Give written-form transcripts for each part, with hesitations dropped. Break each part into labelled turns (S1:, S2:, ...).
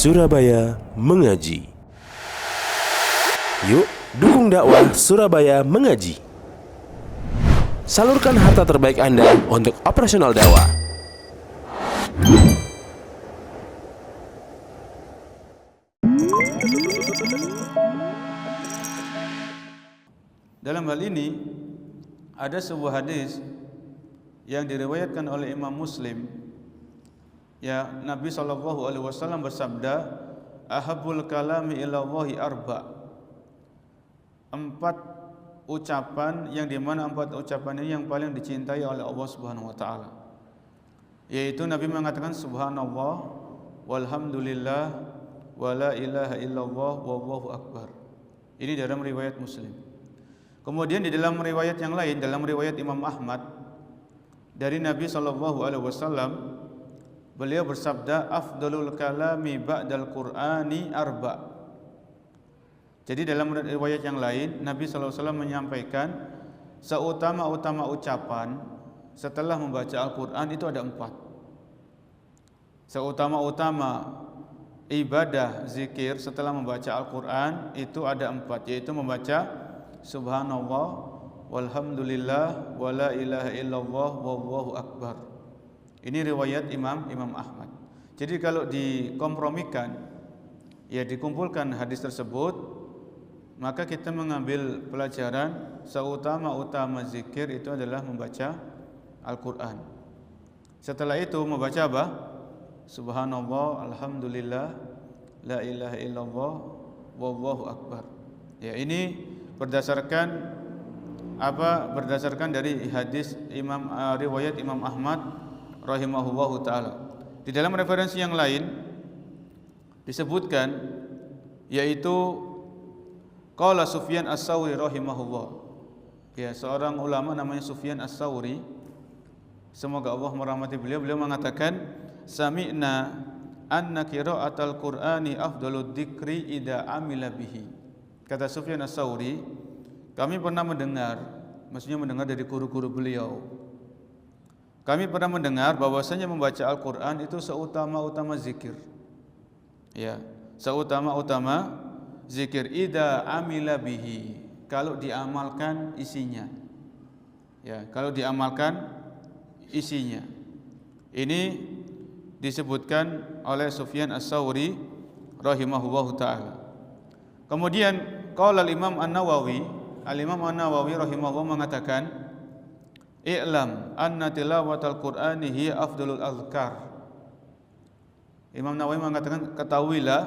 S1: Surabaya Mengaji. Yuk, dukung dakwah Surabaya Mengaji. Salurkan harta terbaik Anda untuk operasional dakwah.
S2: Dalam hal ini ada sebuah hadis yang diriwayatkan oleh Imam Muslim. Ya, Nabi SAW bersabda, "Ahabbul kalami ilallahi arba." 4 ucapan yang dimana 4 ucapan ini yang paling dicintai oleh Allah Subhanahu Wa Taala. Yaitu Nabi mengatakan Subhanallah, walhamdulillah, wala ilaha illallah, wallahu akbar. Ini dalam riwayat Muslim. Kemudian di dalam riwayat yang lain, dalam riwayat Imam Ahmad dari Nabi SAW, beliau bersabda, "Afdalul kalami ba'dal Qur'ani arba." Jadi dalam riwayat yang lain, Nabi SAW menyampaikan seutama-utama ucapan setelah membaca Al-Quran itu ada 4. Seutama-utama ibadah zikir setelah membaca Al-Quran itu ada 4, yaitu membaca Subhanallah, walhamdulillah, wala ilaha illallah, wallahu akbar. Ini riwayat Imam Ahmad. Jadi kalau dikompromikan, ya dikumpulkan hadis tersebut, maka kita mengambil pelajaran seutama-utama zikir itu adalah membaca Al-Quran. Setelah itu membaca apa? Subhanallah, alhamdulillah, la ilaha illallah, wallahu akbar. Ya, ini berdasarkan apa? Berdasarkan dari hadis riwayat Imam Ahmad rahimahullahu taala. Di dalam referensi yang lain disebutkan, yaitu qala Sufyan As-Tsauri rahimahullah. Ya, seorang ulama namanya Sufyan As-Tsauri, semoga Allah merahmati beliau. Beliau mengatakan, "Sami'na anna qira'atal Qur'ani afdalud dzikri idza amila bihi." Kata Sufyan As-Tsauri, kami pernah mendengar, maksudnya mendengar dari guru-guru beliau, kami pernah mendengar bahwasanya membaca Al-Quran itu seutama-utama zikir. Ya, seutama-utama zikir idza amila bihi, kalau diamalkan isinya. Ya, kalau diamalkan isinya. Ini disebutkan oleh Sufyan As-Tsauri rahimahullahu taala. Kemudian qala al-Imam An-Nawawi, Al-Imam An-Nawawi rahimahullah mengatakan, "I'lam anna tilawatal Qur'ani hiya afdalul azkar." Imam Nawawi mengatakan, ketahuilah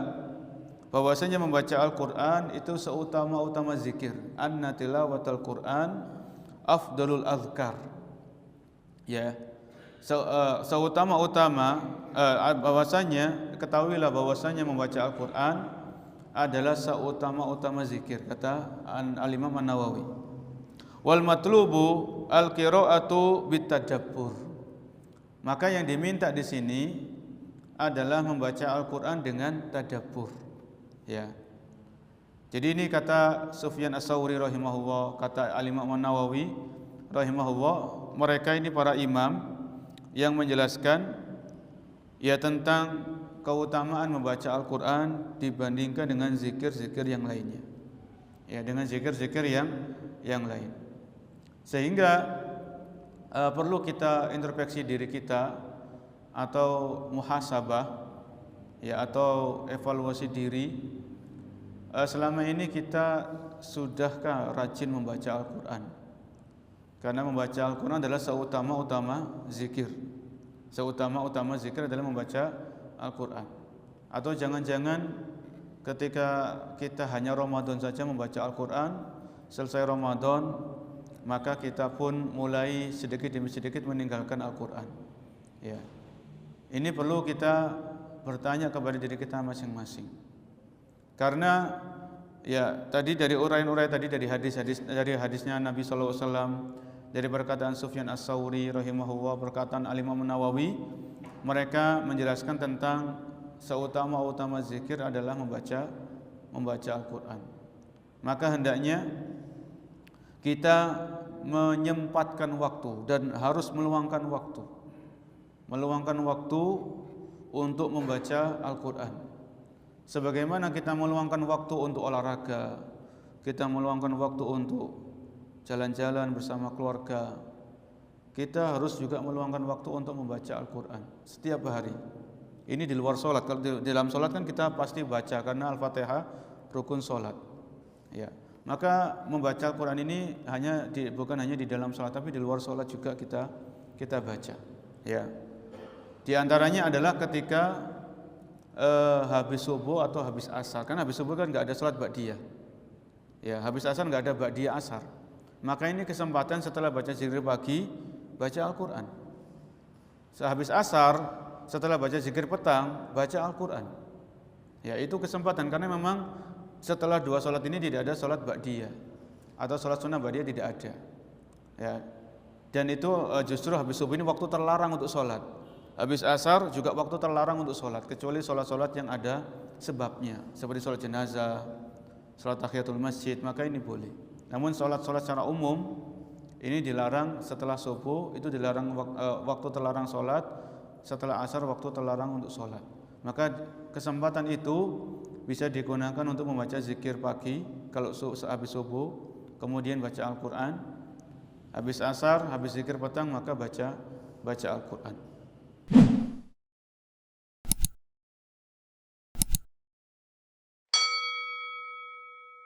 S2: bahwasanya membaca Al-Qur'an itu seutama-utama zikir. Anna tilawatal Qur'an afdalul azkar. Ya. Seutama-utama bahwasanya, ketahuilah bahwasanya membaca Al-Qur'an adalah seutama-utama zikir, kata Al-Imam An-Nawawi. Wal matlubu al-qira'atu bitadabbur. Maka yang diminta di sini adalah membaca Al-Qur'an dengan tadabbur. Ya. Jadi ini kata Sufyan As-Tsauri rahimahullah, kata Al-Imam An-Nawawi rahimahullah, mereka ini para imam yang menjelaskan ya tentang keutamaan membaca Al-Qur'an dibandingkan dengan zikir-zikir yang lainnya. Ya, dengan zikir-zikir yang lain. Sehingga perlu kita introspeksi diri kita atau muhasabah, ya, atau evaluasi diri. Selama ini kita sudahkah rajin membaca Al-Quran? Karena membaca Al-Quran adalah seutama-utama zikir. Seutama-utama zikir adalah membaca Al-Quran. Atau jangan-jangan ketika kita hanya Ramadan saja membaca Al-Quran, selesai Ramadan maka kita pun mulai sedikit demi sedikit meninggalkan Al-Quran. Ya. Ini perlu kita bertanya kepada diri kita masing-masing. Karena ya tadi dari urai-urai tadi dari hadisnya Nabi sallallahu alaihi wasallam, dari perkataan Sufyan As-Tsauri rahimahullah, perkataan Al-Imam Nawawi, mereka menjelaskan tentang seutama-utama zikir adalah membaca Al-Quran. Maka hendaknya kita menyempatkan waktu dan harus meluangkan waktu untuk membaca Al-Quran. Sebagaimana kita meluangkan waktu untuk olahraga, kita meluangkan waktu untuk jalan-jalan bersama keluarga, kita harus juga meluangkan waktu untuk membaca Al-Quran setiap hari. Ini di luar sholat. Kalau di dalam sholat kan kita pasti baca karena Al-Fatihah rukun sholat. Ya, maka membaca Al-Quran ini bukan hanya di dalam sholat, tapi di luar sholat juga kita baca. Ya, di antaranya adalah ketika habis subuh atau habis asar. Kan habis subuh kan nggak ada sholat ba'diyah. Ya, habis asar nggak ada ba'diyah asar. Maka ini kesempatan setelah baca zikir pagi, baca Al-Quran. Sehabis asar, setelah baca zikir petang, baca Al-Quran. Ya, itu kesempatan karena memang setelah dua sholat ini tidak ada sholat ba'diyah atau sholat sunnah ba'diyah tidak ada. Ya, dan itu justru habis subuh ini waktu terlarang untuk sholat. Habis asar juga waktu terlarang untuk sholat, kecuali sholat-sholat yang ada sebabnya, seperti sholat jenazah, sholat tahiyatul masjid, maka ini boleh. Namun sholat-sholat secara umum ini dilarang setelah subuh, itu dilarang waktu terlarang sholat. Setelah asar waktu terlarang untuk sholat. Maka kesempatan itu bisa digunakan untuk membaca zikir pagi kalau habis subuh, kemudian baca Al-Quran. Habis asar, habis zikir petang maka baca Al-Quran.